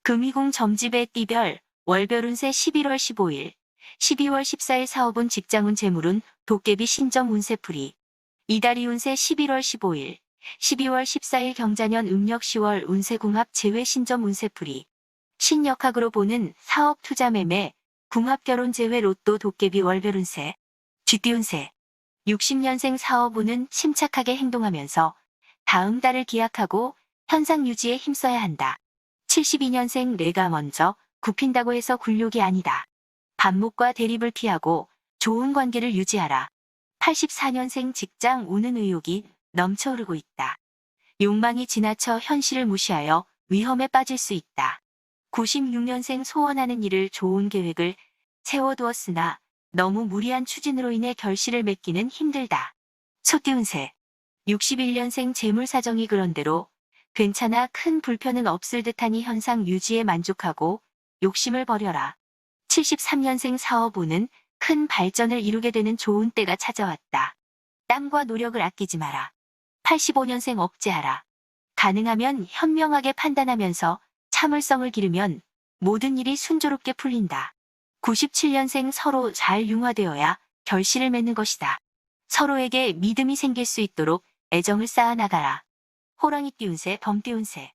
금이공 점집의 띠별, 월별 운세 11월 15일, 12월 14일 사업운 직장운 재물운 도깨비 신점 운세풀이. 이달이 운세 11월 15일, 12월 14일 경자년 음력 10월 운세궁합 제외 신점 운세풀이. 신역학으로 보는 사업 투자 매매, 궁합 결혼 제외 로또 도깨비 월별 운세. 쥐띠 운세. 60년생 사업운은 침착하게 행동하면서 다음 달을 기약하고 현상 유지에 힘써야 한다. 72년생 내가 먼저 굽힌다고 해서 굴욕이 아니다. 반목과 대립을 피하고 좋은 관계를 유지하라. 84년생 직장 우는 의욕이 넘쳐흐르고 있다. 욕망이 지나쳐 현실을 무시하여 위험에 빠질 수 있다. 96년생 소원하는 일을 좋은 계획을 세워두었으나 너무 무리한 추진으로 인해 결실을 맺기는 힘들다. 소띠 운세. 61년생 재물 사정이 그런대로 괜찮아 큰 불편은 없을 듯하니 현상 유지에 만족하고 욕심을 버려라. 73년생 사업운은 큰 발전을 이루게 되는 좋은 때가 찾아왔다. 땀과 노력을 아끼지 마라. 85년생 억제하라. 가능하면 현명하게 판단하면서 참을성을 기르면 모든 일이 순조롭게 풀린다. 97년생 서로 잘 융화되어야 결실을 맺는 것이다. 서로에게 믿음이 생길 수 있도록 애정을 쌓아나가라. 호랑이띠 운세, 범띠 운세.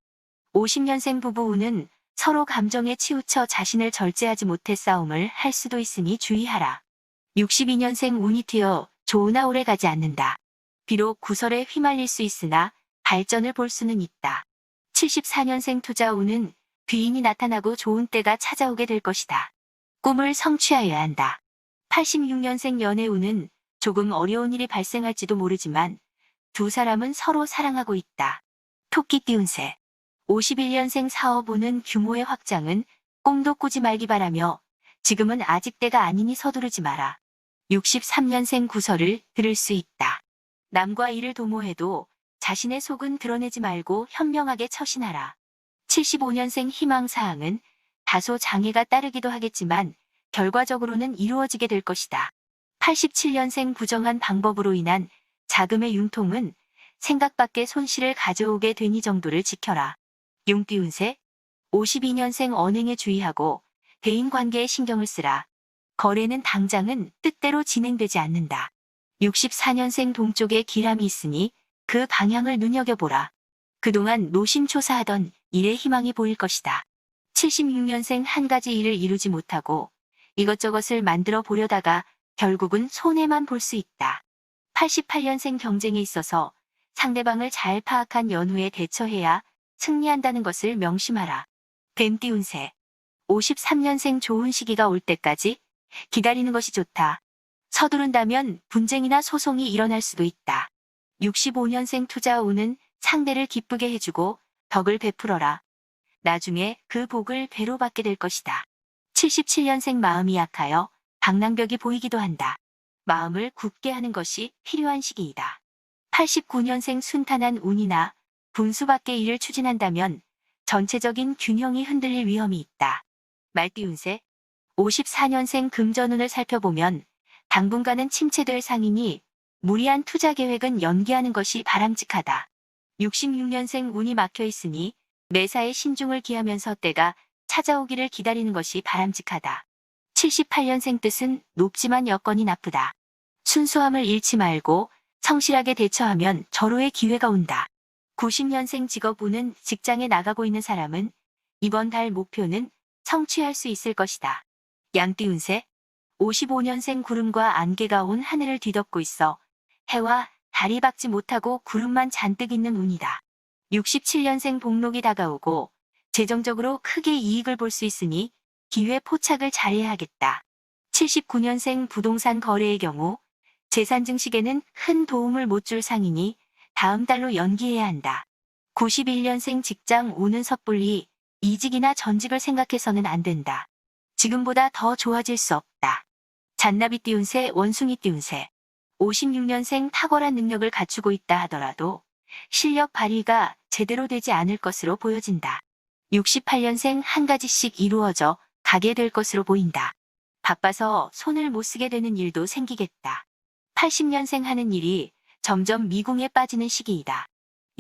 50년생 부부운은 서로 감정에 치우쳐 자신을 절제하지 못해 싸움을 할 수도 있으니 주의하라. 62년생 운이 튀어 좋으나 오래 가지 않는다. 비록 구설에 휘말릴 수 있으나 발전을 볼 수는 있다. 74년생 투자운은 귀인이 나타나고 좋은 때가 찾아오게 될 것이다. 꿈을 성취하여야 한다. 86년생 연애운은 조금 어려운 일이 발생할지도 모르지만 두 사람은 서로 사랑하고 있다. 토끼띠 운세. 51년생 사업운은 규모의 확장은 꿈도 꾸지 말기 바라며 지금은 아직 때가 아니니 서두르지 마라. 63년생 구설을 들을 수 있다. 남과 일을 도모해도 자신의 속은 드러내지 말고 현명하게 처신하라. 75년생 희망사항은 다소 장애가 따르기도 하겠지만 결과적으로는 이루어지게 될 것이다. 87년생 부정한 방법으로 인한 자금의 융통은 생각 밖의 손실을 가져오게 되니 정도를 지켜라. 용띠 운세. 52년생 언행에 주의하고 대인관계에 신경을 쓰라. 거래는 당장은 뜻대로 진행되지 않는다. 64년생 동쪽에 기람이 있으니 그 방향을 눈여겨보라. 그동안 노심초사하던 일에 희망이 보일 것이다. 76년생 한 가지 일을 이루지 못하고 이것저것을 만들어 보려다가 결국은 손해만 볼 수 있다. 88년생 경쟁에 있어서 상대방을 잘 파악한 연후에 대처해야 승리한다는 것을 명심하라. 뱀띠 운세. 53년생 좋은 시기가 올 때까지 기다리는 것이 좋다. 서두른다면 분쟁이나 소송이 일어날 수도 있다. 65년생 투자운은 상대를 기쁘게 해주고 덕을 베풀어라. 나중에 그 복을 배로 받게 될 것이다. 77년생 마음이 약하여 방랑벽이 보이기도 한다. 마음을 굳게 하는 것이 필요한 시기이다. 89년생 순탄한 운이나 분수 밖의 일을 추진한다면 전체적인 균형이 흔들릴 위험이 있다. 말띠 운세. 54년생 금전운을 살펴보면 당분간은 침체될 상이니 무리한 투자 계획은 연기하는 것이 바람직하다. 66년생 운이 막혀 있으니 매사에 신중을 기하면서 때가 찾아오기를 기다리는 것이 바람직하다. 78년생 뜻은 높지만 여건이 나쁘다. 순수함을 잃지 말고 성실하게 대처하면 절호의 기회가 온다. 90년생 직업운은 직장에 나가고 있는 사람은 이번 달 목표는 성취할 수 있을 것이다. 양띠 운세. 55년생 구름과 안개가 온 하늘을 뒤덮고 있어 해와 달이 박지 못하고 구름만 잔뜩 있는 운이다. 67년생 복록이 다가오고 재정적으로 크게 이익을 볼 수 있으니 기회 포착을 잘해야 하겠다. 79년생 부동산 거래의 경우 재산 증식에는 큰 도움을 못 줄 상이니 다음 달로 연기해야 한다. 91년생 직장 운은 섣불리 이직이나 전직을 생각해서는 안 된다. 지금보다 더 좋아질 수 없다. 잔나비띠 운세, 원숭이띠 운세. 56년생 탁월한 능력을 갖추고 있다 하더라도 실력 발휘가 제대로 되지 않을 것으로 보여진다. 68년생 한 가지씩 이루어져 가게 될 것으로 보인다. 바빠서 손을 못 쓰게 되는 일도 생기겠다. 80년생 하는 일이 점점 미궁에 빠지는 시기이다.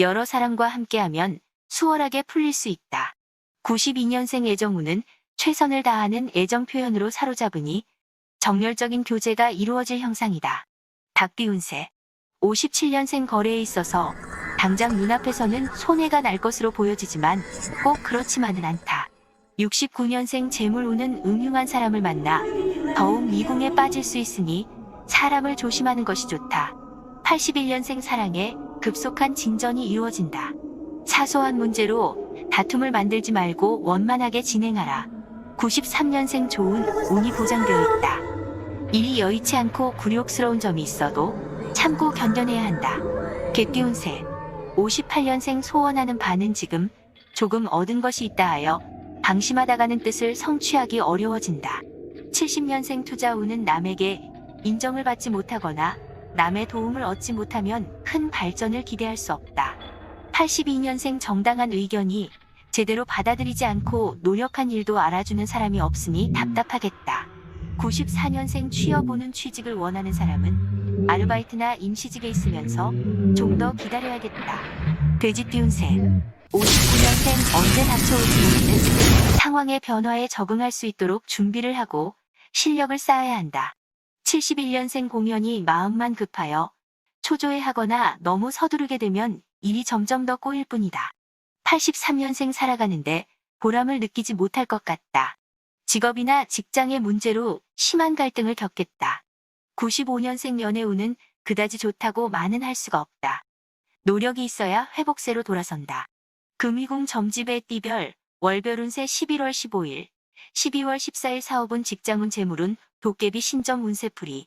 여러 사람과 함께하면 수월하게 풀릴 수 있다. 92년생 애정운은 최선을 다하는 애정 표현으로 사로잡으니 정열적인 교제가 이루어질 형상이다. 닭띠 운세. 57년생 거래에 있어서 당장 눈앞에서는 손해가 날 것으로 보여지지만 꼭 그렇지만은 않다. 69년생 재물운은 음흉한 사람을 만나 더욱 미궁에 빠질 수 있으니 사람을 조심하는 것이 좋다. 81년생 사랑에 급속한 진전이 이루어진다. 사소한 문제로 다툼을 만들지 말고 원만하게 진행하라. 93년생 좋은 운이 보장되어 있다. 일이 여의치 않고 굴욕스러운 점이 있어도 참고 견뎌내야 한다. 개띠 운세. 58년생 소원하는 바는 지금 조금 얻은 것이 있다 하여 방심하다가는 뜻을 성취하기 어려워진다. 70년생 투자운은 남에게 인정을 받지 못하거나 남의 도움을 얻지 못하면 큰 발전을 기대할 수 없다. 82년생 정당한 의견이 제대로 받아들이지 않고 노력한 일도 알아주는 사람이 없으니 답답하겠다. 94년생 취업운은 취직을 원하는 사람은 아르바이트나 임시직에 있으면서 좀 더 기다려야겠다. 돼지띠 운세. 59년생 언제 닥쳐올지 모르는 상황의 변화에 적응할 수 있도록 준비를 하고 실력을 쌓아야 한다. 71년생 공연이 마음만 급하여 초조해하거나 너무 서두르게 되면 일이 점점 더 꼬일 뿐이다. 83년생 살아가는데 보람을 느끼지 못할 것 같다. 직업이나 직장의 문제로 심한 갈등을 겪겠다. 95년생 연애운은 그다지 좋다고 말은 할 수가 없다. 노력이 있어야 회복세로 돌아선다. 금이궁 점집의 띠별, 월별 운세 11월 15일, 12월 14일 사업운 직장운 재물운 도깨비 신점 운세풀이.